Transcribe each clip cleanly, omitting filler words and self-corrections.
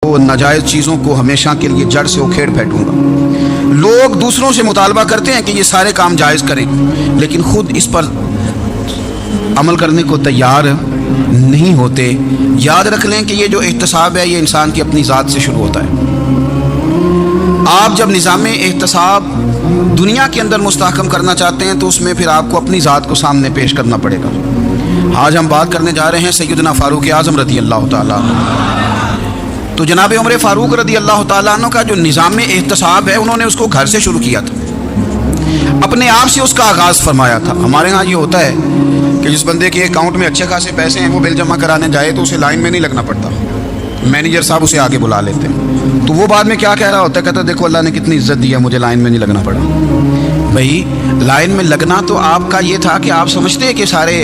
नाजायज़ चीज़ों को हमेशा के लिए जड़ से उखेड़ फेंकूंगा। लोग दूसरों से मुतालबा करते हैं कि ये सारे काम जायज़ करें, लेकिन खुद इस पर अमल करने को तैयार नहीं होते। याद रख लें कि ये जो एहतसाब है ये इंसान की अपनी ज़ात से शुरू होता है। आप जब निज़ाम एहतसाब दुनिया के अंदर मुस्तहकम करना चाहते हैं तो उसमें फिर आपको अपनी ज़ात को सामने पेश करना पड़ेगा। आज हम बात करने जा रहे हैं सैयदना फारूक आज़म रज़ी अल्लाह ताला। तो जनाब उमर फ़ारूक रज़ी अल्लाह ताला अन्हु का जो निज़ाम एहतसाब है उन्होंने उसको घर से शुरू किया था, अपने आप से उसका आगाज़ फरमाया था। हमारे यहाँ ये होता है कि जिस बंदे के अकाउंट में अच्छे खासे पैसे हैं वो बिल जमा कराने जाए तो उसे लाइन में नहीं लगना पड़ता, मैनेजर साहब उसे आगे बुला लेते हैं। तो वो बाद में क्या कह रहा होता है, कहता है देखो अल्लाह ने कितनी इज्जत दी है, मुझे लाइन में नहीं लगना पड़ा। भाई लाइन में लगना तो आपका ये था कि आप समझते हैं कि सारे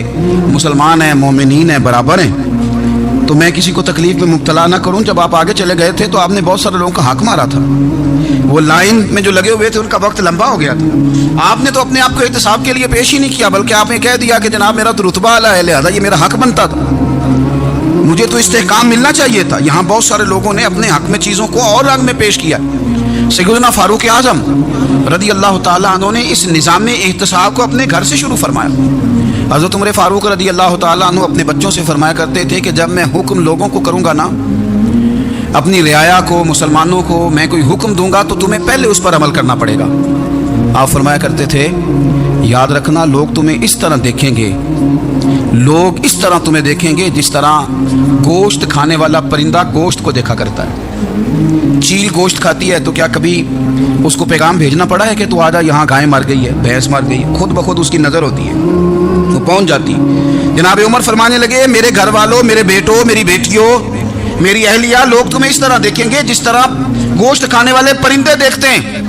मुसलमान हैं, मोमिनीन हैं, बराबर हैं, तो मैं किसी को तकलीफ में मुब्तला ना करूं। जब आप आगे चले गए थे तो आपने बहुत सारे लोगों का हक मारा था। वो लाइन में जो लगे हुए थे उनका वक्त लंबा हो गया था। आपने तो अपने आप को एहतसाब के लिए पेश ही नहीं किया, बल्कि आपने कह दिया कि जनाब मेरा तो रुतबा आला है, लिहाजा ये मेरा हक बनता था, मुझे तो इस्तेहकाम मिलना चाहिए था। यहाँ बहुत सारे लोगों ने अपने हक में चीज़ों को और रंग में पेश किया। सैयदना फारूक आज़म रज़ी अल्लाह ताला अन्हु ने इस निज़ाम एहतसाब को अपने घर से शुरू फरमाया। हज़रत उमर फ़ारूक रज़ी अल्लाह ताला अन्हु अपने बच्चों से फरमाया करते थे कि जब मैं हुक्म लोगों को करूँगा ना, अपनी रियाया को, मुसलमानों को मैं कोई हुक्म दूंगा तो तुम्हें पहले उस पर अमल करना पड़ेगा। आप फरमाया करते थे याद रखना लोग तुम्हें इस तरह देखेंगे, लोग इस तरह तुम्हें देखेंगे जिस तरह गोश्त खाने वाला परिंदा गोश्त को देखा करता है। चील गोश्त खाती है तो क्या कभी उसको पैगाम भेजना पड़ा है कि तू आजा यहाँ गाय मर गई है, भैंस मर गई है? खुद ब खुद उसकी नज़र होती है, वो पहुँच जाती है। जनाब उमर फरमाने लगे मेरे घर वालों, मेरे बेटों, मेरी बेटियों, मेरी अहलिया, लोग तुम्हें इस तरह देखेंगे जिस तरह गोश्त खाने वाले परिंदे देखते हैं।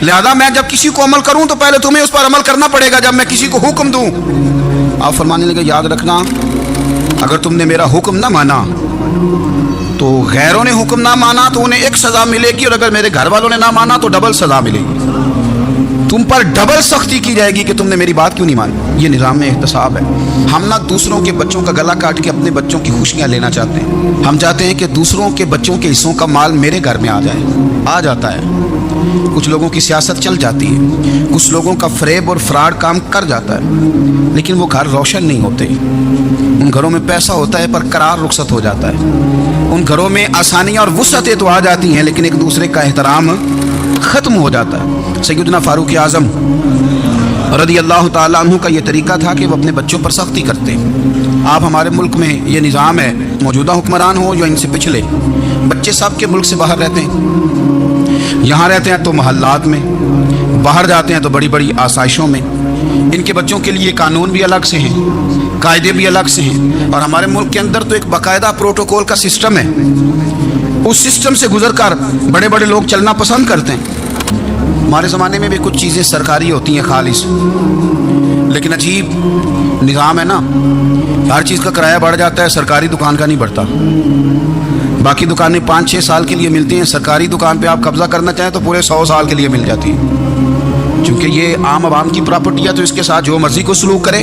लिहाजा मैं जब किसी को अमल करूं तो पहले तुम्हें उस पर अमल करना पड़ेगा जब मैं किसी को हुक्म दूं। आप फरमाने लगे याद रखना अगर तुमने मेरा हुक्म ना माना तो गैरों ने हुक्म ना माना तो उन्हें एक सज़ा मिलेगी, और अगर मेरे घर वालों ने ना माना तो डबल सज़ा मिलेगी, तुम पर डबल सख्ती की जाएगी कि तुमने मेरी बात क्यों नहीं मानी। ये निज़ाम में एहतसाब है। हम ना दूसरों के बच्चों का गला काट के अपने बच्चों की खुशियाँ लेना चाहते हैं। हम चाहते हैं कि दूसरों के बच्चों के हिस्सों का माल मेरे घर में आ जाए, आ जाता है। कुछ लोगों की सियासत चल जाती है, कुछ लोगों का फरेब और फ्रॉड काम कर जाता है, लेकिन वो घर रोशन नहीं होते। उन घरों में पैसा होता है पर करार रुखसत हो जाता है। उन घरों में आसानियाँ और वुसअतें तो आ जाती हैं लेकिन एक दूसरे का एहतराम ख़त्म हो जाता है। सैयदना फारूक आज़म रज़ी अल्लाह ताला अन्हु का ये तरीका था कि वो अपने बच्चों पर सख्ती करते। आप हमारे मुल्क में ये निज़ाम है, मौजूदा हुक्मरान हो या इनसे पिछले, बच्चे सब के मुल्क से बाहर रहते हैं। यहाँ रहते हैं तो महल्लात में, बाहर जाते हैं तो बड़ी बड़ी आसाइशों में। इनके बच्चों के लिए कानून भी अलग से हैं, कायदे भी अलग से हैं, और हमारे मुल्क के अंदर तो एक बाकायदा प्रोटोकॉल का सिस्टम है। उस सिस्टम से गुजर कर बड़े बड़े लोग चलना पसंद करते हैं। हमारे ज़माने में भी कुछ चीज़ें सरकारी होती हैं खालिस, लेकिन अजीब निज़ाम है ना, हर चीज़ का किराया बढ़ जाता है, सरकारी दुकान का नहीं बढ़ता। बाकी दुकानें 5-6 साल के लिए मिलती हैं, सरकारी दुकान पे आप कब्ज़ा करना चाहें तो पूरे 100 साल के लिए मिल जाती है। चूँकि ये आम आवाम की प्रॉपर्टी है तो इसके साथ जो मर्जी को सलूक करे।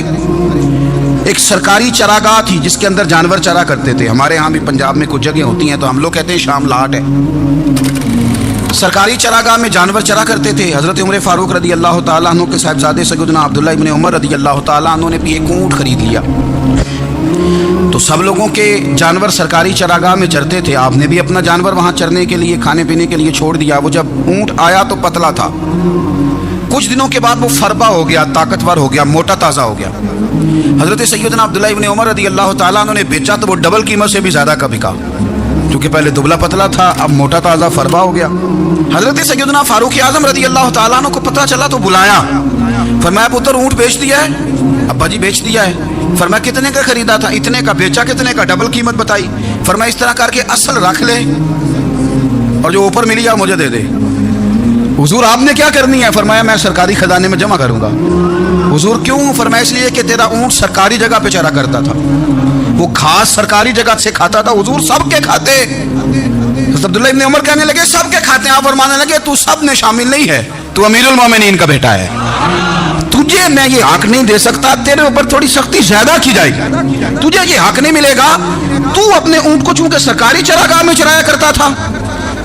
एक सरकारी चरागाह थी जिसके अंदर जानवर चरा करते थे। हमारे यहाँ भी पंजाब में कुछ जगह होती हैं तो हम लोग कहते हैं शाम लाट है। सरकारी चरागाह में जानवर चरा करते थे। हज़रत उमर फ़ारूक रज़ी अल्लाह ताला अन्हु के साहिबजादे सैयदना अब्दुल्लाह इब्न उमर रज़ी अल्लाह ताला अन्हु ने भी एक ऊँट खरीद लिया। तो सब लोगों के जानवर सरकारी चरागाह में चरते थे, आपने भी अपना जानवर वहाँ चरने के लिए, खाने पीने के लिए छोड़ दिया। वो जब ऊँट आया तो पतला था, कुछ दिनों के बाद वो फरबा हो गया, ताकतवर हो गया, मोटा ताज़ा हो गया। हज़रत सैयदना अब्दुल्लाह इब्न उमर रज़ी अल्लाह ताला अन्हु ने बेचा तो वो डबल कीमत से भी ज़्यादा का बिका, क्योंकि पहले दुबला पतला था, अब मोटा ताज़ा फरबा हो गया। हज़रत सैयदना फारूक आज़म रज़ी अल्लाह ताला अन्हु को पता चला तो बुलाया, फरमाया पुत्र ऊँट बेच दिया है? अब्बा जी बेच दिया है। फरमाया कितने का खरीदा था? इतने का। बेचा कितने का? डबल कीमत बताई। फरमाया इस तरह करके असल रख ले और जो ऊपर मिली जा मुझे दे दे। हुजूर आपने क्या करनी है? फरमाया मैं सरकारी खजाने में जमा करूंगा। हुजूर क्यों? फरमाया इसलिए कि तेरा ऊँट सरकारी जगह पे चरा करता था, वो घास सरकारी जगह से खाता था। हुजूर सबके खाते। अब्दुल्लाह इब्न उमर कहने लगे सबके खाते हैं। आप फरमाने लगे तू सब में शामिल नहीं है, तू अमीरुल मोमिनीन का बेटा है, तुझे मैं ये हक नहीं दे सकता, तेरे ऊपर थोड़ी सख्ती ज्यादा की जाएगी, तुझे ये हक नहीं मिलेगा, तू अपने ऊंट को चूंकि सरकारी चरागाह में चराया करता था,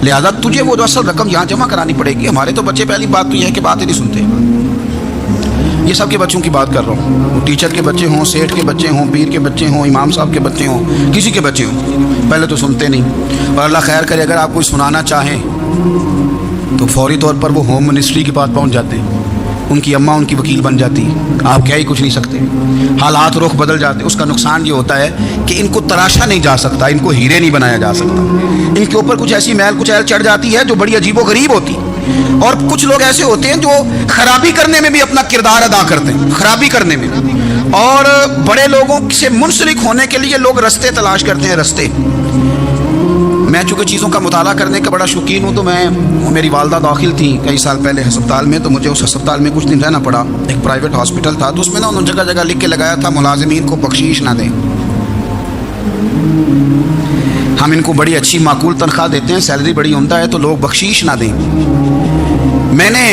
लिहाजा तुझे वो जो असल रकम यहाँ जमा करानी पड़ेगी। हमारे तो बच्चे, पहली बात तो यह है कि बात ही नहीं सुनते। ये सब के बच्चों की बात कर रहा हूँ, वो टीचर के बच्चे हों, सेठ के बच्चे हों, पीर के बच्चे हों, इमाम साहब के बच्चे हों, किसी के बच्चे हों, पहले तो सुनते नहीं। और अल्लाह खैर करे, अगर आप कोई सुनाना चाहें तो फौरी तौर पर वो होम मिनिस्ट्री के पास पहुँच जाते हैं, उनकी अम्मा उनकी वकील बन जाती है, आप क्या ही कुछ नहीं सकते, हालात रुख बदल जाते। उसका नुकसान ये होता है कि इनको तराशा नहीं जा सकता, इनको हीरे नहीं बनाया जा सकता, इनके ऊपर कुछ ऐसी मैल कुचैल चढ़ जाती है जो बड़ी अजीबो गरीब होती। और कुछ लोग ऐसे होते हैं जो खराबी करने में भी अपना किरदार अदा करते हैं, खराबी करने में। और बड़े लोगों से मुंसलिक होने के लिए लोग रास्ते तलाश करते हैं, रास्ते। मैं चूँकि चीज़ों का मुताला करने का बड़ा शौकीन हूँ, तो मेरी वालदा दाखिल थी कई साल पहले अस्पताल में, तो मुझे उस अस्पताल में कुछ दिन रहना पड़ा। एक प्राइवेट हॉस्पिटल था, तो उसमें ना उन्होंने जगह जगह लिख के लगाया था, मुलाजिमीन को बख्शीश ना दें, हम इनको बड़ी अच्छी माकूल तनख्वाह देते हैं, सैलरी बड़ी उम्दा है, तो लोग बख्शीश ना दें। मैंने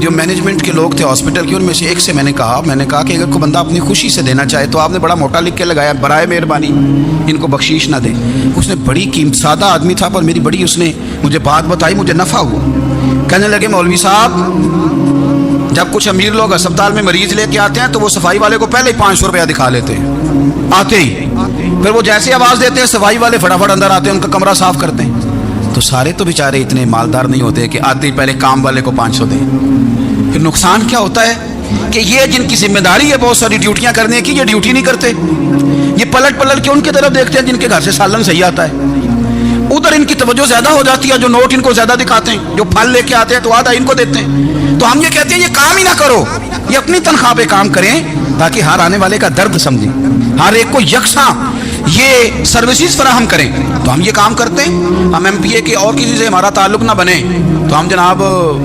जो मैनेजमेंट के लोग थे हॉस्पिटल के, उनमें से एक से मैंने कहा कि अगर कोई बंदा अपनी खुशी से देना चाहे तो आपने बड़ा मोटा लिख के लगाया, बराए मेहरबानी इनको बख्शीश ना दे। उसने बड़ी कीमत, सादा आदमी था पर मेरी बड़ी, उसने मुझे बात बताई, मुझे नफ़ा हुआ। कहने लगे मौलवी साहब, जब कुछ अमीर लोग अस्पताल में मरीज लेके आते हैं तो वो सफाई वाले को पहले ही 500 रुपया दिखा लेते हैं आते ही, फिर वो जैसे आवाज़ देते हैं सफाई वाले फटाफट अंदर आते हैं, उनका कमरा साफ करते हैं। तो सारे तो बेचारे इतने मालदार नहीं होते कि आते ही पहले काम वाले को 500 दें। फिर नुकसान क्या होता है कि ये जिनकी जिम्मेदारी है बहुत सारी ड्यूटियां करने की, ये ड्यूटी नहीं करते, ये पलट पलट के उनके तरफ देखते हैं जिनके घर से सालन सही आता है, उधर इनकी तवज्जो ज्यादा हो जाती है, जो नोट इनको ज्यादा दिखाते हैं, जो फल लेके आते हैं तो आधा इनको देते हैं। तो हम ये कहते हैं ये काम ही ना करो, ये अपनी तनख्वाह पे काम करें ताकि हर आने वाले का दर्द समझें, हर एक को यकसा ये सर्विसेज फराहम करें। तो हम ये काम करते हैं। हम MPA के और किसी से हमारा ताल्लुक ना बने तो हम जनाब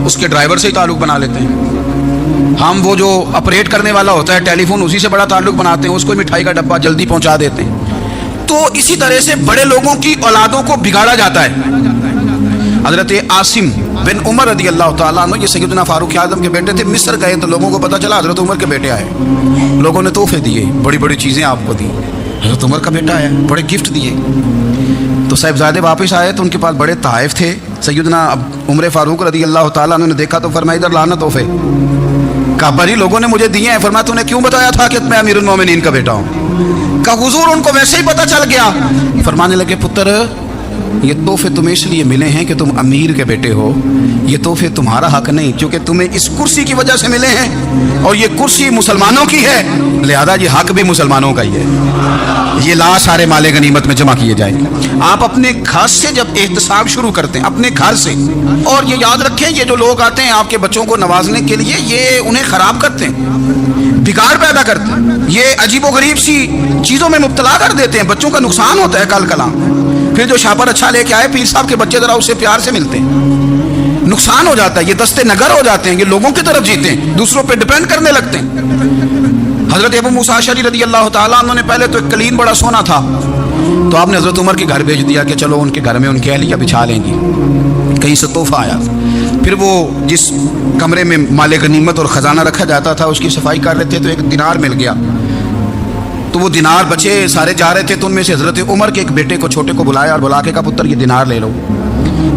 उसके ड्राइवर से ही ताल्लुक बना लेते हैं। हम वो जो ऑपरेट करने वाला होता है टेलीफोन, उसी से बड़ा ताल्लुक बनाते हैं, उसको मिठाई का डब्बा जल्दी पहुंचा देते हैं। तो इसी तरह से बड़े लोगों की औलादों को बिगाड़ा जाता है। हजरत आसिम बिन उमर रदी अल्लाह ताला अन्हु, ये सैयदना फारूक आज़म के बेटे थे, मिस्र गए तो लोगों को पता चला हजरत उमर के बेटे आए, लोगों ने तोहफे दिए, बड़ी बड़ी चीज़ें आपको दी, हजरत उमर का बेटा आया, बड़े गिफ्ट दिए। तो साहिबजादे वापस आए तो उनके पास बड़े तहफ़ थे। सैयदना उमर फारूक रदी अल्लाह ताला अन्हु ने देखा तो फरमाया इधर लाना तोहफे, कहा बड़ी लोगों ने मुझे दिए हैं। फरमाया तूने क्यों बताया था कि मैं अमीरुल मोमिनीन का बेटा हूँ? कहा हुजूर उनको वैसे ही पता चल गया। फरमाने लगे पुत्र ये तोहफे तुम्हें इसलिए मिले हैं कि तुम अमीर के बेटे हो, ये तोहफे तुम्हारा हक नहीं, क्योंकि तुम्हें इस कुर्सी की वजह से मिले हैं और ये कुर्सी मुसलमानों की है, लिहाजा ये हक भी मुसलमानों का ही है। ये ला सारे माले गनीमत में जमा किए जाएंगे। आप अपने घर से जब एहतसाब शुरू करते हैं, अपने घर से, और ये याद रखें ये जो लोग आते हैं आपके बच्चों को नवाजने के लिए, ये उन्हें खराब करते हैं, बिगाड़ पैदा करते हैं, ये अजीबो गरीब सी चीज़ों में मुब्तला कर देते हैं, बच्चों का नुकसान होता है कल कला। फिर जो शापर अच्छा लेके आए पीर साहब के बच्चे जरा उससे प्यार से मिलते हैं, नुकसान हो जाता है, ये दस्ते नगर हो जाते हैं, ये लोगों की तरफ जीते हैं, दूसरों पे डिपेंड करने लगते हैं। हजरत अबू मूसा अशअरी रदी अल्लाह ताला अन्हु ने पहले तो एक कलीन बड़ा सोना था, तो आपने हजरत उमर के घर भेज दिया कि चलो उनके घर में उनकी अहलिया बिछा लेंगी, कहीं से तोहफा आया। फिर वो जिस कमरे में माले गनीमत और ख़जाना रखा जाता था उसकी सफाई कर रहे थे तो एक दिनार मिल गया, तो वो दिनार बचे सारे जा रहे थे, तो उनमें से हजरत उमर के एक बेटे को छोटे को बुलाया और बुला के कहा पुत्र ये दिनार ले लो।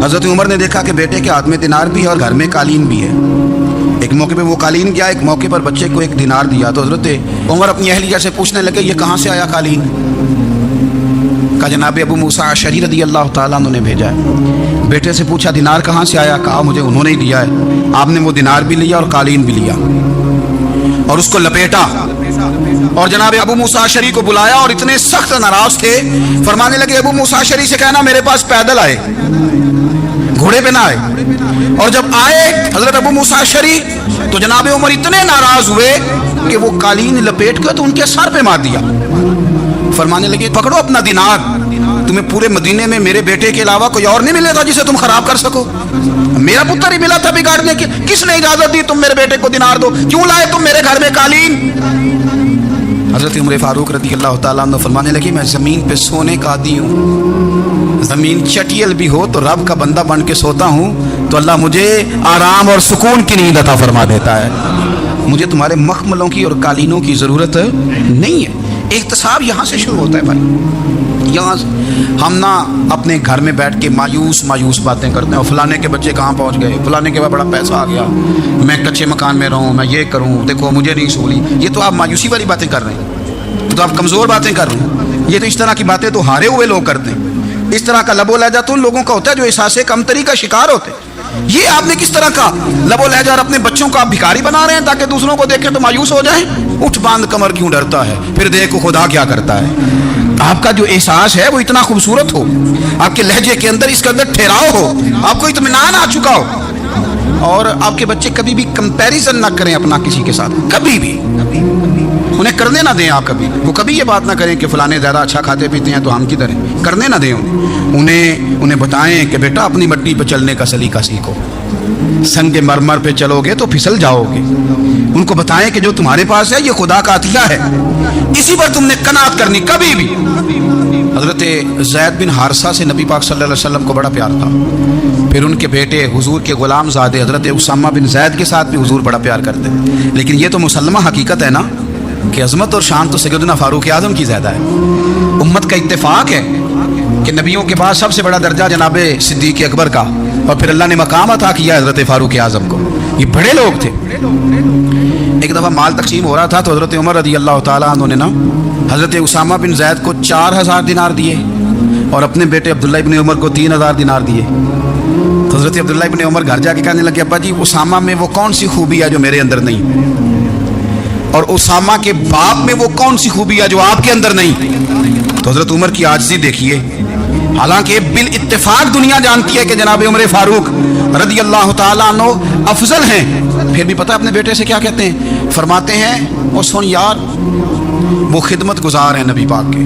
हजरत उमर ने देखा कि बेटे के हाथ में दिनार भी है और घर में कालीन भी है। एक मौके पे वो कालीन गया, एक मौके पर बच्चे को एक दिनार दिया, तो हजरत उमर अपनी अहलिया से पूछने लगे ये कहाँ से आया कालीन? कहा जनाब अबू मूसा अशअरी रदी अल्लाह ताला अन्हु ने भेजा है। बेटे से पूछा दिनार कहाँ से आया? कहा मुझे उन्होंने ही दिया है। आपने वो दिनार भी लिया और कालीन भी लिया और उसको लपेटा और जनाब अबू मूसा अशअरी को बुलाया और इतने सख्त नाराज थे, फरमाने लगे अबू मूसा अशअरी से कहना मेरे पास पैदल आए, घोड़े पे ना आए। और जब आए हजरत अबू मूसा अशअरी तो जनाब उमर इतने नाराज हुए कि वो कालीन लपेट कर तो उनके सर पे मार दिया। फरमाने लगे पकड़ो अपना दिनार, तुम्हें पूरे मदीने में मेरे बेटे के अलावा कोई और नहीं मिलेगा जिसे तुम खराब कर सको, मेरा पुत्र ही मिला था बिगाड़ने की, किसने इजाजत दी तुम मेरे बेटे को दिनार दो? क्यों लाए तुम मेरे घर में कालीन? हजरत उमर फारूक रदी अल्लाह ताला अन्हु फरमाने लगे मैं ज़मीन पे सोने का आदी हूँ, ज़मीन चटियल भी हो तो रब का बंदा बन के सोता हूँ तो अल्लाह मुझे आराम और सुकून की नींद अता फरमा देता है। मुझे तुम्हारे मखमलों की और कालीनों की ज़रूरत नहीं है। एहतसाब यहाँ से शुरू होता है भाई। यहाँ हम ना अपने घर में बैठ के मायूस बातें करते हैं, और फलाने के बच्चे कहाँ पहुँच गए, फलाने के बाद बड़ा पैसा आ गया, मैं कच्चे मकान में रहूँ, मैं ये करूँ, देखो मुझे नहीं सूली। ये तो आप मायूसी वाली बातें कर रहे हैं, तो आप कमज़ोर बातें कर रहे हैं। ये तो इस तरह की बातें तो हारे हुए लोग करते हैं। इस तरह का लबो लहजा तो उन लोगों का होता है जो एहसास कमतरी का शिकार होते हैं। ये आपने किस तरह का लबो लहजा, और अपने बच्चों को आप भिखारी बना रहे हैं ताकि दूसरों को देखें तो मायूस हो जाए। उठ बांध कमर क्यों डरता है, फिर देखो खुदा क्या करता है। आपका जो एहसास है वो इतना खूबसूरत हो, आपके लहजे के अंदर इसके अंदर ठहराव हो, आपको इत्मीनान आ चुका हो, और आपके बच्चे कभी भी कंपैरिजन ना करें अपना किसी के साथ, कभी भी उन्हें करने ना दें। आप कभी वो कभी ये बात ना करें कि फलाने ज़्यादा अच्छा खाते पीते हैं तो हम किधर हैं, करने ना दें उन्हें बताएं कि बेटा अपनी मट्टी पे चलने का सलीका सीखो, संगे मरमर पे चलोगे तो फिसल जाओगे। उनको बताएं कि जो तुम्हारे पास है ये खुदा का अतिया है, इसी पर तुमने कनात करनी कभी भी। हज़रत ज़ैद बिन हारिसा से नबी पाक सल्लल्लाहु अलैहि वसल्लम को बड़ा प्यार था। फिर उनके बेटे हुजूर के गुलाम ज़ादे हज़रत उसामा बिन ज़ैद के साथ भी हुजूर बड़ा प्यार करते। लेकिन ये तो मुसल्लमा हकीकत है ना कि अज़मत और शान तो सैयदना फारूक आज़म की ज़्यादा है। उम्मत का इत्तेफाक है कि नबियों के पास सबसे बड़ा दर्जा जनाबे सिद्दीक़ अकबर का, और फिर अल्लाह ने मकाम अता किया हज़रत फारूक आज़म को। ये बड़े लोग थे। एक दफ़ा माल तकसीम हो रहा था तो हज़रत उमर रज़ी अल्लाह ताला अन्हु ने ना हज़रत उसामा बिन ज़ैद को 4000 दिनार दिए और अपने बेटे अब्दुल्ला इब्न उमर को 3000 दिनार दिए। तो हज़रत अब्दुल्ला इब्न उमर घर जाके कहने लगे, अब्बा जी उसामा में वो कौन सी खूबी है जो मेरे अंदर नहीं, और उसामा के बाप में वो कौन सी खूबी है जो आपके अंदर नहीं। तो हज़रत उमर की आजिज़ी देखिए। हालांकि बिल इत्तेफाक दुनिया जानती है कि जनाब उमर फारूक रज़ी अल्लाह ताला अन्हु अफजल हैं, फिर भी पता अपने बेटे से क्या कहते हैं, फरमाते हैं और सुन यार, वो खिदमत गुजार हैं नबी पाक के,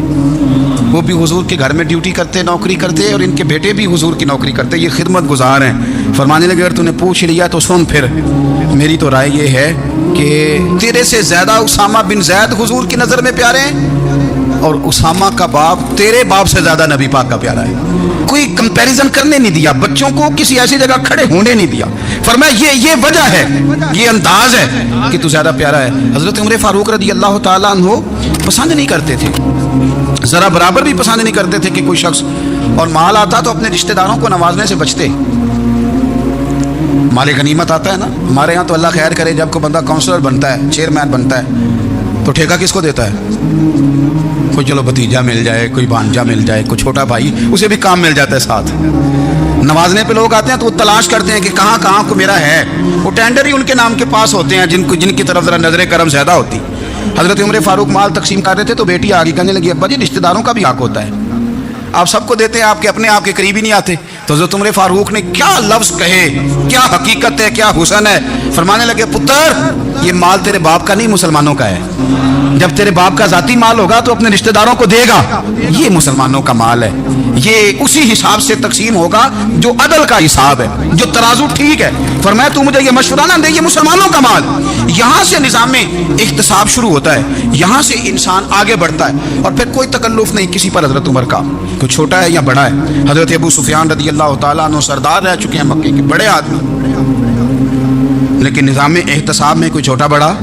वो भी हुजूर के घर में ड्यूटी करते, नौकरी करते, और इनके बेटे भी हुजूर की नौकरी करते, ये खिदमत गुजार हैं। फरमाने लगे अगर तूने पूछ लिया तो सुन, फिर मेरी तो राय ये है कि तेरे से ज़्यादा उसामा बिन ज़ैद हुजूर की नज़र में प्यारे हैं, और उसामा का बाप तेरे बाप से ज़्यादा नबी पाक का प्यारा है। कोई कंपैरिजन करने नहीं दिया, बच्चों को किसी ऐसी जगह खड़े होने नहीं दिया। फरमाया ये वजह है, ये अंदाज है कि तू ज़्यादा प्यारा है। हज़रत उमर फारूक रज़ी अल्लाह ताला अन्हु पसंद नहीं करते थे, ज़रा बराबर भी पसंद नहीं करते थे कि कोई शख्स और माल आता तो अपने रिश्तेदारों को नवाजने से बचते। माल गनीमत आता है ना, हमारे यहाँ तो अल्लाह खैर करे, जब कोई बंदा काउंसलर बनता है, चेयरमैन बनता है, तो ठेका किसको देता है? कोई चलो भतीजा मिल जाए, कोई भांजा मिल जाए, कोई छोटा भाई, उसे भी काम मिल जाता है साथ। नवाजने पे लोग आते हैं तो वो तलाश करते हैं कि कहाँ कहाँ को मेरा है, वो टेंडर ही उनके नाम के पास होते हैं जिनकी तरफ ज़रा नजर करम ज़्यादा होती। हज़रत उमर फारूक माल तकसीम कर रहे थे तो बेटी आगे कहने लगी, अब्बा जी रिश्तेदारों का भी हक होता है, आप सबको देते हैं, आपके अपने आपके करीब ही नहीं आते। तो हज़रत उमर फारूक ने क्या लफ्ज़ कहे, क्या हकीकत है, क्या हुसन है। फरमाने लगे, पुत्र ये माल तेरे बाप का नहीं मुसलमानों का है, जब तेरे बाप का ज़ाती माल होगा तो अपने रिश्तेदारों को देगा, ये मुसलमानों का माल है, ये उसी हिसाब से तकसीम होगा जो अदल का हिसाब है, जो तराजू ठीक है। फरमाया तू मुझे ये मशवरा ना दे, ये मुसलमानों का माल। यहाँ से निज़ाम में इख्तिसाब शुरू होता है, यहाँ से इंसान आगे बढ़ता है, और फिर कोई तकल्लुफ़ नहीं किसी पर हज़रत उमर का, कोई छोटा है या बड़ा है। हज़रत अबू सुफियान रज़ी अल्लाह ताला अन्हु सरदार रह चुके हैं मक्के के, बड़े आदमी, लेकिन निज़ाम में एहतसाब में कोई छोटा बड़ा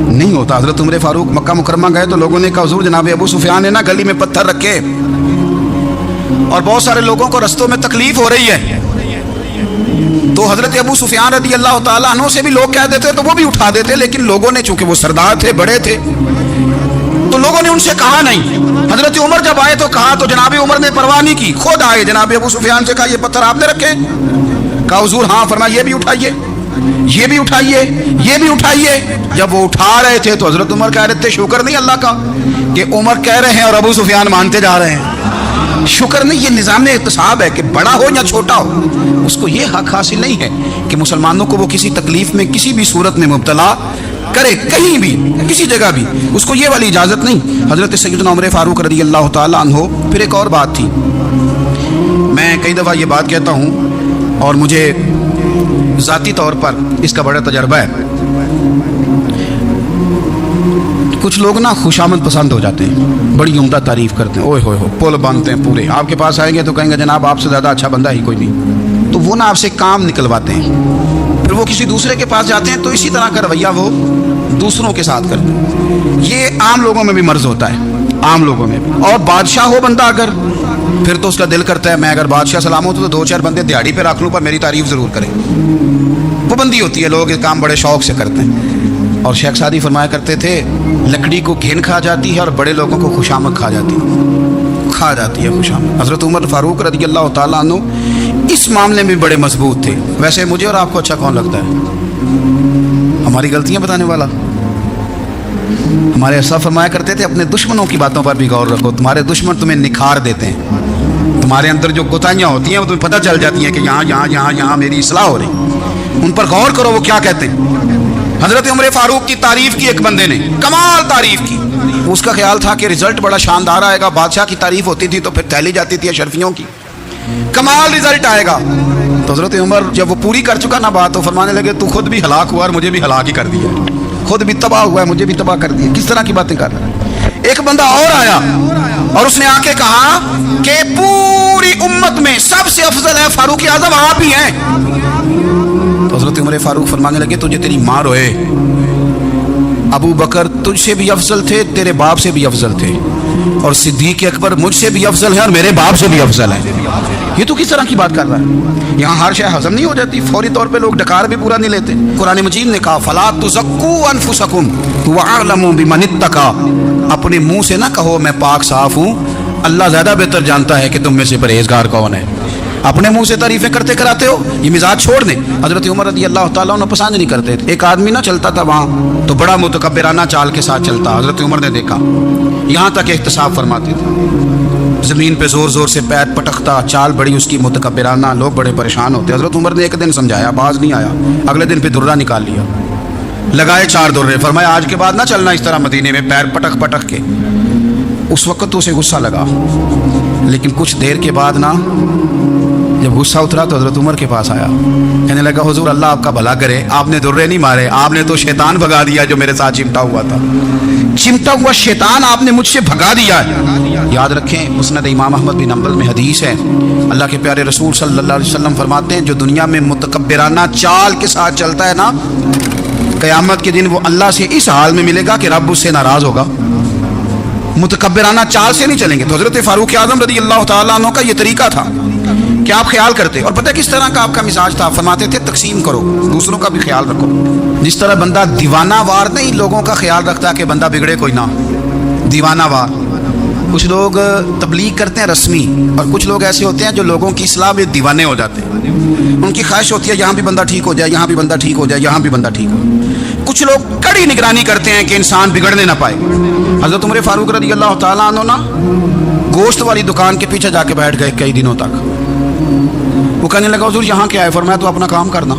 नहीं होता। हज़रत उमर फारूक मक्का मुकरमा गए तो लोगों ने कहा हुज़ूर जनाब अबू सुफियान ने ना गली में पत्थर रखे और बहुत सारे लोगों को रस्तों में तकलीफ हो रही है। तो हज़रत अबू सुफियान रज़ी अल्लाह ताला अन्हु से भी लोग कह देते तो वो भी उठा देते, लेकिन लोगों ने चूंकि वो सरदार थे, बड़े थे, तो लोगों ने उनसे कहा नहीं। हज़रत उमर जब आए तो कहा, तो जनाब उमर ने परवाह नहीं की, खुद आए जनाब अबू सुफियान से कहा ये पत्थर आपने रखे? कहा हुजूर हाँ। फरमाया ये भी उठाइए, ये भी उठाइए, ये भी उठाइए। जब वो उठा रहे थे तो हज़रत उमर कह रहे थे शुक्र नहीं अल्लाह का कि उमर कह रहे हैं और अबू सुफियान मानते जा रहे हैं। शुक्र नहीं, ये निज़ाम इख्तिसाब है कि बड़ा हो या छोटा हो, उसको ये हक हासिल नहीं है कि मुसलमानों को वो किसी तकलीफ में किसी भी सूरत में मुब्तला करे, कहीं भी किसी जगह भी, उसको ये वाली इजाज़त नहीं। हज़रत सैयदना उमर फारूक रज़ी अल्लाह ताला अन्हु। फिर एक और बात थी, मैं कई दफ़ा ये बात कहता हूँ और मुझे ज़ाती तौर पर इसका बड़ा तजर्बा है। कुछ लोग ना खुशामद पसंद हो जाते हैं, बड़ी उम्दा तारीफ़ करते हैं, ओए हो पुल बांधते हैं पूरे, आपके पास आएंगे तो कहेंगे जनाब आपसे ज़्यादा अच्छा बंदा ही कोई नहीं, तो वो ना आपसे काम निकलवाते हैं। پھر وہ کسی دوسرے کے پاس جاتے ہیں تو اسی طرح کا رویہ وہ دوسروں کے ساتھ کرتے ہیں. یہ عام لوگوں میں بھی مرض ہوتا ہے, عام لوگوں میں بھی. اور بادشاہ ہو بندہ اگر, پھر تو اس کا دل کرتا ہے میں اگر بادشاہ سلام ہوں تو 2-4 بندے دیہڑی پہ رکھ لوں پر میری تعریف ضرور کریں. وہ بندی ہوتی ہے, لوگ یہ کام بڑے شوق سے کرتے ہیں. اور شیخ سعدی فرمایا کرتے تھے لکڑی کو گھن کھا جاتی ہے اور بڑے لوگوں کو خوشامد کھا جاتی ہے خوشامد. حضرت عمر فاروق رضی اللہ تعالیٰ عنہ اس معاملے میں بڑے مضبوط تھے. ویسے مجھے اور آپ کو اچھا کون لگتا ہے؟ ہماری غلطیاں بتانے والا. ہمارے ایسا فرمایا کرتے تھے اپنے دشمنوں کی باتوں پر بھی غور رکھو, تمہارے دشمن تمہیں نکھار دیتے ہیں. تمہارے اندر جو کوتاہیاں ہوتی ہیں وہ تمہیں پتہ چل جاتی ہیں کہ یہاں میری اصلاح ہو رہی, ان پر غور کرو وہ کیا کہتے ہیں. حضرت عمر فاروق کی تعریف کی ایک بندے نے, کمال تعریف کی. اس کا خیال تھا کہ رزلٹ بڑا شاندار آئے گا. بادشاہ کی تعریف ہوتی تھی تو پھر تھیلی جاتی تھی اشرفیوں کی, کمال رزلٹ آئے گا. تو حضرت عمر جب وہ پوری کر چکا نا بات تو فرمانے لگے تو خود بھی ہلاک ہوا اور مجھے بھی ہلاک ہی کر دیا, خود بھی تباہ ہوا ہے مجھے بھی تباہ کر دیا. کس طرح کی باتیں کر رہا ہے. ایک بندہ اور آیا اور اس نے آ کے کہا کہ پوری امت میں سب سے افضل ہے فاروق اعظم آپ ہی ہیں. تو حضرت عمر فاروق فرمانے لگے تجھے تیری ماں روئے, ابو بکر تجھ سے بھی افضل تھے, تیرے باپ سے بھی افضل تھے, اور صدیق اکبر مجھ سے بھی افضل ہے اور میرے باپ سے بھی افضل ہے. یہ تو کس طرح کی بات کر رہا ہے. یہاں ہر شے ہضم نہیں ہو جاتی, فوری طور پہ لوگ ڈکار بھی پورا نہیں لیتے. قرآن مجید نے کہا فلا تزکوا انفسکم واعلموا بمن اتقى, اپنے منہ سے نہ کہو میں پاک صاف ہوں, اللہ زیادہ بہتر جانتا ہے کہ تم میں سے پرہیزگار کون ہے. اپنے منہ سے تعریفیں کرتے کراتے ہو, یہ مزاج چھوڑ دیں. حضرت عمر رضی اللہ تعالیٰ عنہ پسند نہیں کرتے تھے. ایک آدمی نہ چلتا تھا وہاں تو بڑا متکبرانہ چال کے ساتھ چلتا. حضرت عمر نے دیکھا, یہاں تک احتساب فرماتے تھے, زمین پہ زور زور سے پیر پٹکتا, چال بڑی اس کی متکبرانہ, لوگ بڑے پریشان ہوتے. حضرت عمر نے ایک دن سمجھایا, باز نہیں آیا. اگلے دن پہ درہ نکال لیا, لگائے 4 درے, فرمایا آج کے بعد نہ چلنا اس طرح مدینے میں پیر پٹک پٹک کے. اس وقت تو اسے غصہ لگا, لیکن کچھ دیر کے بعد نا جب غصہ اترا تو حضرت عمر کے پاس آیا, کہنے لگا حضور اللہ آپ کا بھلا کرے, آپ نے درے نہیں مارے, آپ نے تو شیطان بھگا دیا جو میرے ساتھ چمٹا ہوا تھا. چمٹا ہوا شیطان آپ نے مجھ سے بھگا دیا ہے. یاد رکھیں مسند امام احمد بن حنبل میں حدیث ہے, اللہ کے پیارے رسول صلی اللہ علیہ وسلم فرماتے ہیں جو دنیا میں متکبرانہ چال کے ساتھ چلتا ہے نا, قیامت کے دن وہ اللہ سے اس حال میں ملے گا کہ رب اس سے ناراض ہوگا. متکبرانہ چال سے نہیں چلیں گے. تو حضرت فاروق اعظم رضی اللہ تعالیٰ عنہ کا یہ طریقہ تھا کہ آپ خیال کرتے, اور پتہ کس طرح کا آپ کا مزاج تھا. فرماتے تھے تقسیم کرو, دوسروں کا بھی خیال رکھو. جس طرح بندہ دیوانہ وار نہیں لوگوں کا خیال رکھتا کہ بندہ بگڑے کوئی نہ, دیوانہ وار. کچھ لوگ تبلیغ کرتے ہیں رسمی, اور کچھ لوگ ایسے ہوتے ہیں جو لوگوں کی اصلاح میں دیوانے ہو جاتے ہیں. ان کی خواہش ہوتی ہے یہاں بھی بندہ ٹھیک ہو جائے, یہاں بھی بندہ ٹھیک ہو جائے, یہاں بھی بندہ ٹھیک ہو. کچھ لوگ کڑی نگرانی کرتے ہیں کہ انسان بگڑنے نہ پائے. حضرت عمر فاروق رضی اللہ تعالیٰ عنہ نا گوشت والی دکان کے پیچھے جا کے بیٹھ گئے کئی دنوں تک. وہ کہنے لگا حضور یہاں کیا ہے؟ فرمایا تو اپنا کام کرنا,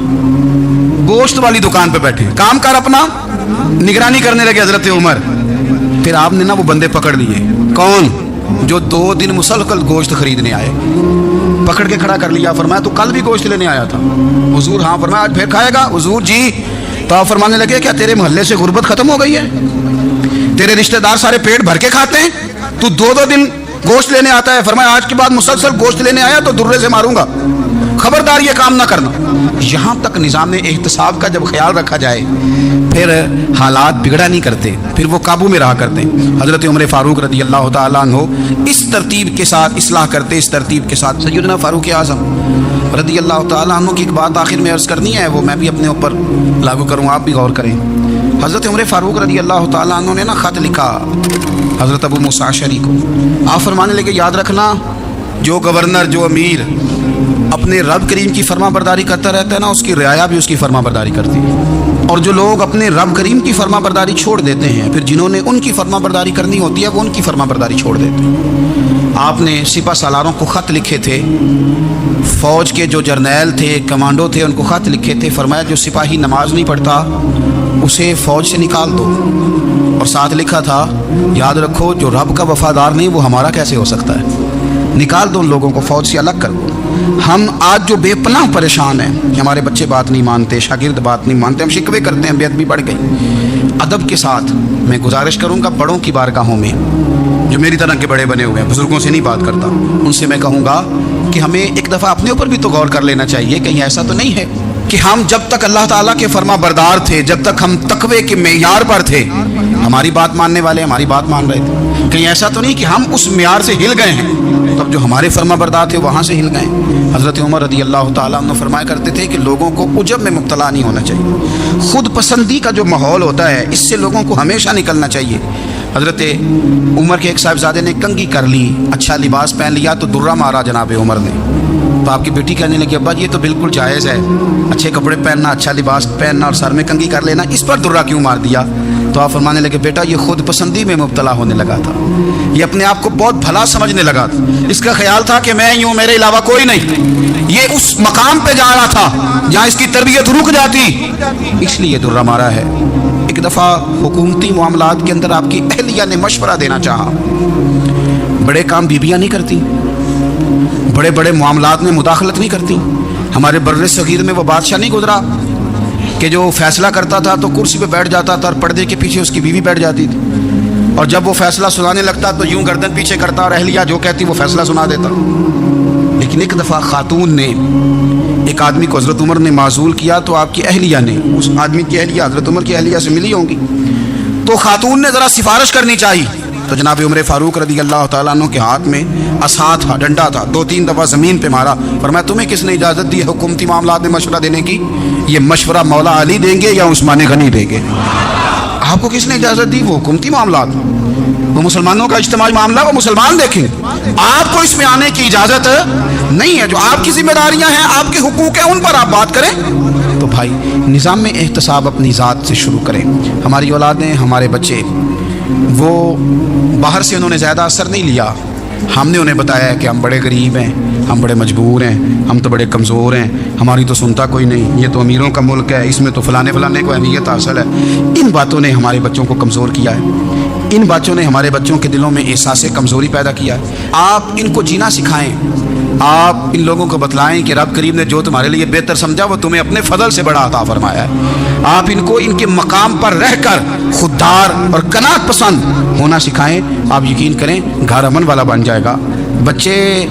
گوشت والی دکان پہ بیٹھے, کام کر اپنا. نگرانی کرنے لگے حضرت عمر. پھر آپ نے نا وہ بندے پکڑ لیے. کون؟ جو 2 دن مسلسل گوشت خریدنے آئے, پکڑ کے کھڑا کر لیا. فرمایا تو کل بھی گوشت لینے آیا تھا؟ حضور ہاں. فرمایا آج پھر کھائے گا؟ حضور جی. تو آپ فرمانے لگے کیا تیرے محلے سے غربت ختم ہو گئی ہے؟ تیرے رشتہ دار سارے پیٹ بھر کے کھاتے ہیں, تو 2 دن گوشت لینے آتا ہے؟ فرمایا آج کے بعد مسلسل گوشت لینے آیا تو درے سے ماروں گا, خبردار یہ کام نہ کرنا. یہاں تک نظام احتساب کا جب خیال رکھا جائے پھر حالات بگڑا نہیں کرتے, پھر وہ قابو میں رہا کرتے. حضرت عمر فاروق رضی اللہ تعالیٰ عنہ اس ترتیب کے ساتھ اصلاح کرتے, اس ترتیب کے ساتھ. سیدنا فاروق اعظم رضی اللہ تعالیٰ عنہ کی ایک بات آخر میں عرض کرنی ہے, وہ میں بھی اپنے اوپر لاگو کروں, آپ بھی غور کریں. حضرت عمر فاروق رضی اللہ تعالیٰ عنہ نے نا خط لکھا حضرت ابو موسیٰ اشعری کو. آپ فرمانے لگے یاد رکھنا جو گورنر, جو امیر اپنے رب کریم کی فرما برداری کرتا رہتا ہے نا, اس کی رعایا بھی اس کی فرما برداری کرتی ہے. اور جو لوگ اپنے رب کریم کی فرما برداری چھوڑ دیتے ہیں, پھر جنہوں نے ان کی فرما برداری کرنی ہوتی ہے وہ ان کی فرما برداری چھوڑ دیتے ہیں. آپ نے سپہ سالاروں کو خط لکھے تھے, فوج کے جو جرنیل تھے, کمانڈو تھے, ان کو خط لکھے تھے. فرمایا جو سپاہی نماز نہیں پڑھتا اسے فوج سے نکال دو, اور ساتھ لکھا تھا یاد رکھو جو رب کا وفادار نہیں وہ ہمارا کیسے ہو سکتا ہے, نکال دو ان لوگوں کو, فوج سے الگ کر دو. ہم آج جو بے پناہ پریشان ہیں کہ ہمارے بچے بات نہیں مانتے, شاگرد بات نہیں مانتے, ہم شکوے کرتے ہیں, بے ادبی بڑھ گئی. ادب کے ساتھ میں گزارش کروں گا بڑوں کی بارگاہوں میں, جو میری طرح کے بڑے بنے ہوئے ہیں, بزرگوں سے نہیں بات کرتا, ان سے میں کہوں گا کہ ہمیں ایک دفعہ اپنے اوپر بھی تو غور کر لینا چاہیے. کہیں ایسا تو نہیں ہے کہ ہم جب تک اللہ تعالیٰ کے فرما بردار تھے, جب تک ہم تقوی کے معیار پر تھے, ہماری بات ماننے والے ہماری بات مان رہے تھے. کہیں ایسا تو نہیں کہ ہم اس معیار سے ہل گئے ہیں, تب جو ہمارے فرما بردار تھے وہاں سے ہل گئے. حضرت عمر رضی اللہ تعالیٰ عنہ فرمایا کرتے تھے کہ لوگوں کو عجب میں مبتلا نہیں ہونا چاہیے. خود پسندی کا جو ماحول ہوتا ہے اس سے لوگوں کو ہمیشہ نکلنا چاہیے. حضرت عمر کے ایک صاحبزادے نے کنگھی کر لی, اچھا لباس پہن لیا تو درہ مارا جناب عمر نے. تو آپ کی بیٹی کہنے لگی ابا یہ تو بالکل جائز ہے, اچھے کپڑے پہننا, اچھا لباس پہننا اور سر میں کنگھی کر لینا, اس پر درہ کیوں مار دیا؟ تو آپ فرمانے لگے بیٹا یہ خود پسندی میں مبتلا ہونے لگا تھا, یہ اپنے آپ کو بہت بھلا سمجھنے لگا تھا, اس کا خیال تھا کہ میں یوں میرے علاوہ کوئی نہیں. یہ اس مقام پہ جا رہا تھا جہاں اس کی تربیت رک جاتی, اس لیے درہ مارا ہے. ایک دفعہ حکومتی معاملات کے اندر آپ کی اہلیہ نے مشورہ دینا چاہا. بڑے کام بیویاں نہیں کرتی, بڑے بڑے معاملات میں مداخلت نہیں کرتی. ہمارے بر صغیر میں وہ بادشاہ نہیں گزرا کہ جو فیصلہ کرتا تھا تو کرسی پہ بیٹھ جاتا تھا اور پردے کے پیچھے اس کی بیوی بیٹھ جاتی تھی, اور جب وہ فیصلہ سنانے لگتا تو یوں گردن پیچھے کرتا اور اہلیہ جو کہتی وہ فیصلہ سنا دیتا. لیکن ایک دفعہ خاتون نے ایک آدمی کو حضرت عمر نے معزول کیا, تو آپ کی اہلیہ نے, اس آدمی کی اہلیہ حضرت عمر کی اہلیہ سے ملی ہوں گی, تو خاتون نے ذرا سفارش کرنی چاہیے. تو جناب عمر فاروق رضی اللہ تعالیٰ عنہ کے ہاتھ میں عصا تھا, ڈنڈا تھا, 2-3 دفعہ زمین پہ مارا. فرمایا تمہیں کس نے اجازت دی حکومتی معاملات میں مشورہ دینے کی؟ یہ مشورہ مولا علی دیں گے یا عثمان غنی دیں گے؟ آپ کو کس نے اجازت دی؟ وہ حکومتی معاملات, وہ مسلمانوں کا اجتماعی معاملہ, وہ مسلمان دیکھیں. آپ کو اس میں آنے کی اجازت نہیں ہے. جو آپ کی ذمہ داریاں ہیں, آپ کے حقوق ہیں, ان پر آپ بات کریں. تو بھائی نظام میں احتساب اپنی ذات سے شروع کریں. ہماری اولادیں, ہمارے بچے, وہ باہر سے انہوں نے زیادہ اثر نہیں لیا. ہم نے انہیں بتایا کہ ہم بڑے غریب ہیں, ہم بڑے مجبور ہیں, ہم تو بڑے کمزور ہیں, ہماری تو سنتا کوئی نہیں, یہ تو امیروں کا ملک ہے, اس میں تو فلانے فلانے کو اہمیت حاصل ہے. ان باتوں نے ہمارے بچوں کو کمزور کیا ہے. ان باتوں نے ہمارے بچوں کے دلوں میں احساس کمزوری پیدا کیا ہے. آپ ان کو جینا سکھائیں. آپ ان لوگوں کو بتلائیں کہ رب کریم نے جو تمہارے لیے بہتر سمجھا وہ تمہیں اپنے فضل سے بڑا عطا فرمایا ہے. آپ ان کو ان کے مقام پر رہ کر خوددار اور قناعت پسند ہونا سکھائیں. آپ یقین کریں گھر امن والا بن جائے گا. بچے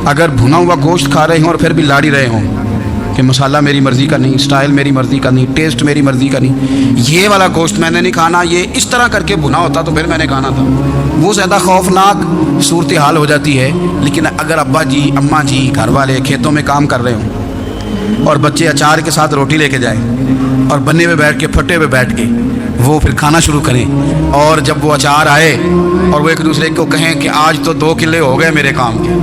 اگر بھنا ہوا گوشت کھا رہے ہوں اور پھر بھی لاڑی رہے ہوں کہ مسالہ میری مرضی کا نہیں, سٹائل میری مرضی کا نہیں, ٹیسٹ میری مرضی کا نہیں, یہ والا گوشت میں نے نہیں کھانا, یہ اس طرح کر کے بھنا ہوتا تو پھر میں نے کھانا تھا, وہ زیادہ خوفناک صورتحال ہو جاتی ہے. لیکن اگر ابا جی, اماں جی, گھر والے کھیتوں میں کام کر رہے ہوں اور بچے اچار کے ساتھ روٹی لے کے جائیں اور بنے پہ بیٹھ کے, پھٹے پہ بیٹھ کے وہ پھر کھانا شروع کریں, اور جب وہ اچار آئے اور وہ ایک دوسرے کو کہیں کہ آج تو 2 کلے ہو گئے میرے کام کے,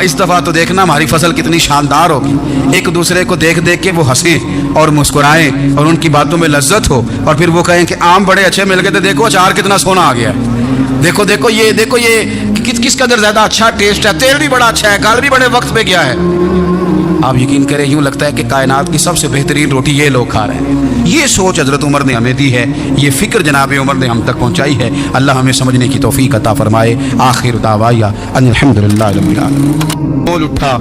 اس دفعہ تو دیکھنا ہماری فصل کتنی شاندار ہوگی. ایک دوسرے کو دیکھ دیکھ کے وہ ہنسیں اور مسکرائیں اور ان کی باتوں میں لذت ہو, اور پھر وہ کہیں کہ آم بڑے اچھے مل گئے تھے, دیکھو اچار کتنا سونا آ گیا, دیکھو دیکھو یہ کس قدر زیادہ اچھا ٹیسٹ ہے, تیل بھی بڑا اچھا ہے, کال بھی بڑے وقت پہ گیا ہے. آپ یقین کریں یوں لگتا ہے کہ کائنات کی سب سے بہترین روٹی یہ لوگ کھا رہے ہیں. یہ سوچ حضرت عمر نے ہمیں دی ہے, یہ فکر جناب عمر نے ہم تک پہنچائی ہے. اللہ ہمیں سمجھنے کی توفیق عطا فرمائے. آخر دعوایا ان الحمدللہ رب العالمین. بول اٹھا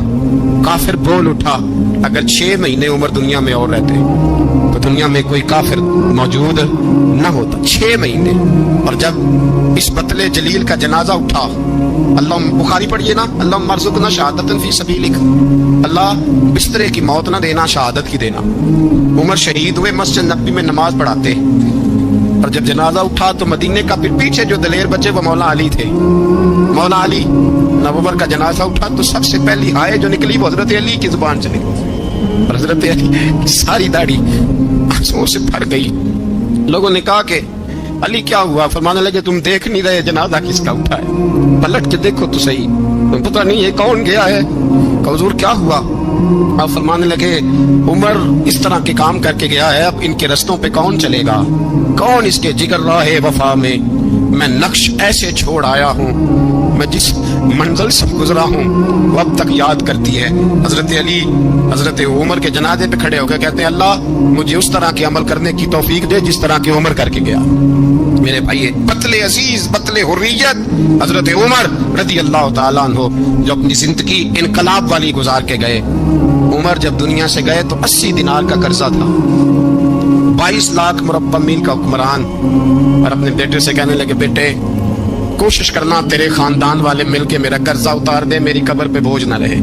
کافر, بول اٹھا. اگر 6 مہینے عمر دنیا میں اور رہتے تو دنیا میں کوئی کافر موجود نہ ہوتا. 6 مہینے. اور جب اس بطل جلیل کا جنازہ اٹھا, اللہ بخاری پڑھیے نا, اللہ مرزقنا شہادت فی سبیلک, اللہ بسترے کی موت نہ دینا, شہادت کی دینا. عمر شہید ہوئے, مسجد نبوی میں نماز پڑھاتے, اور جب جنازہ اٹھا تو مدینے کا پھر پیچھے جو دلیر بچے وہ مولا علی تھے. مولا علی, جب عمر کا جنازہ اٹھا تو سب سے پہلی ہائے جو نکلی وہ حضرت علی کی زبان چلی, اور حضرت علی ساری داڑھی آنسوؤں سے بھر گئی. لوگوں نے کہا کہ علی کیا ہوا؟ فرمانے لگے تم دیکھ نہیں رہے جنازہ کس کا اٹھا ہے, پلٹ کے دیکھو تو صحیح, تم پتہ نہیں ہے کون گیا ہے. کہ حضور کیا ہوا؟ آپ فرمانے لگے عمر اس طرح کے کام کر کے گیا ہے, اب ان کے رستوں پہ کون چلے گا, کون اس کے جگر راہ وفا میں. میں نقش ایسے چھوڑ آیا ہوں, میں جس منزل سے گزرا ہوں وہ اب تک یاد کرتی ہے. حضرت علی حضرت عمر کے جنازے پہ کھڑے ہو کے کہتے ہیں اللہ مجھے اس طرح کے عمل کرنے کی توفیق دے جس طرح کے عمر کر کے گیا. میرے بھائی, بطل عزیز, بطل حریت حضرت عمر رضی اللہ تعالیٰ عنہ, جو اپنی زندگی انقلاب والی گزار کے گئے. عمر جب دنیا سے گئے تو 80 دینار کا قرضہ تھا, 22 لاکھ مربع میل کا حکمران, اور اپنے بیٹے سے کہنے لگے بیٹے کوشش کرنا تیرے خاندان والے مل کے میرا قرضہ اتار دے, میری قبر پہ بوجھ نہ رہے.